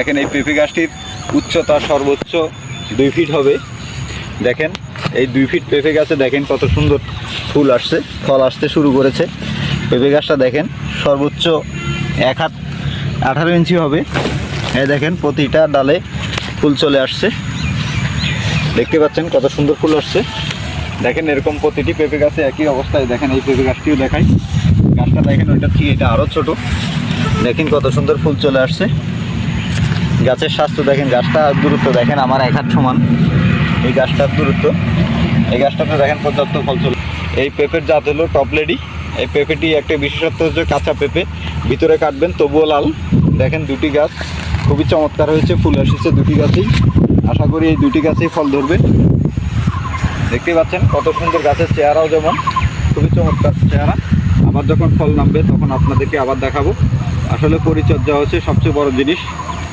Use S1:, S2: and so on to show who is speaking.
S1: দেখেন এই পেঁপে গাছটির উচ্চতা সর্বোচ্চ 2 ফিট হবে। দেখেন এই 2 ফিট পেঁপে গাছে দেখেন কত সুন্দর ফুল আসছে, ফল আসতে শুরু করেছে। পেঁপে গাছটা দেখেন সর্বোচ্চ 1 হাত 18 ইঞ্চি হবে। এই দেখেন প্রতিটা ডালে ফুল চলে আসছে, দেখতে পাচ্ছেন কত সুন্দর ফুল আসছে। দেখেন এরকম প্রতিটি পেঁপে গাছে একই অবস্থায়। দেখেন এই পেঁপে গাছটিও দেখাই, গাছটা দেখেন ওইটা ঠিক এটা আরও ছোট। দেখেন কত সুন্দর ফুল চলে আসছে। গাছের স্বাস্থ্য দেখেন, গাছটা দূরত্ব দেখেন আমার 1 হাত সমান এই গাছটার দূরত্ব। এই গাছটাতে দেখেন পর্যাপ্ত ফল চলে। এই পেঁপের জাত হলো টপ লেডি। এই পেঁপেটি একটা বিশেষত্ব হচ্ছে কাঁচা পেঁপে, ভিতরে কাটবেন তবুও লাল। দেখেন দুটি গাছ খুবই চমৎকার হয়েছে, ফুল এসেছে দুটি গাছেই। আশা করি এই দুটি গাছেই ফল ধরবে। দেখতে পাচ্ছেন কত সুন্দর গাছের চেহারাও যেমন খুবই চমৎকার চেহারা। আবার যখন ফল নামবে তখন আপনাদেরকে আবার দেখাবো। আসলে পরিচর্যা হচ্ছে সবচেয়ে বড় জিনিস।